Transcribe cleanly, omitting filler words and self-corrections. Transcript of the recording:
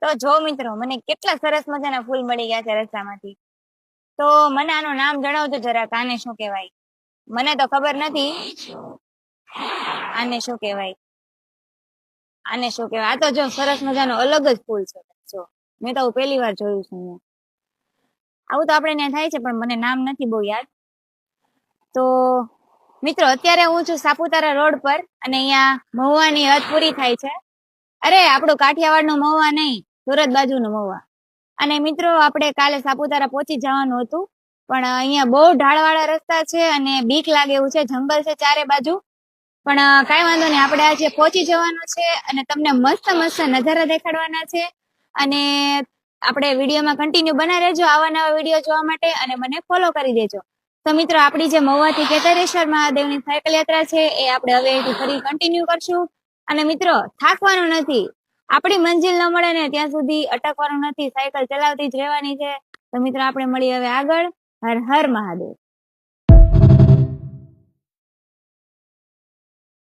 તો જો મિત્રો, મને કેટલા સરસ મજાના ફૂલ મળી ગયા છે રસ્તામાંથી. તો મને આનું નામ જણાવજો જરાક, આને શું કહેવાય? મને તો ખબર નથી આને શું કહેવાય. આને શું કહેવાય? આ તો જો સરસ મજાનો અલગ જ ફૂલ છે. જો મેં તો પહેલી વાર જોયું છે અહીંયા. આવું તો આપણે ત્યાં થાય છે, પણ મને નામ નથી બહુ યાદ. તો મિત્રો, અત્યારે હું છું સાપુતારા રોડ પર, અને અહીંયા મહુવાની હદ પૂરી થાય છે. અરે, આપણું કાઠિયાવાડનું મહુવા નહીં, સુરત બાજુનું મહુવા. અને મિત્રો, આપણે કાલે સાપુતારા પહોંચી જવાનું હતું, પણ અહીંયા બહુ ઢાળવાળા રસ્તા છે અને બીક લાગે એવું છે. જંગલ છે ચારે બાજુ, પણ કાંઈ વાંધો નહીં, આપણે આજે પહોંચી જવાનું છે અને તમને મસ્ત મસ્ત નજારા દેખાડવાના છે. અને આપણે વિડીયોમાં કન્ટિન્યુ બના રહેજો આવા નવા વિડીયો જોવા માટે, અને મને ફોલો કરી દેજો. તો મિત્રો, આપણી જે મહુવાથી કેતરેશ્વર મહાદેવની સાયકલ યાત્રા છે એ આપણે હવે અહીંથી ફરી કન્ટિન્યુ કરશું. અને મિત્રો, થાકવાનું નથી. આપણી મંજિલ ન મળે ને ત્યાં સુધી અટકવાનું નથી, સાયકલ ચલાવતી જ રહેવાની છે. તો મિત્રો, આપણે મળીએ હવે આગળ. હર હર મહાદેવ.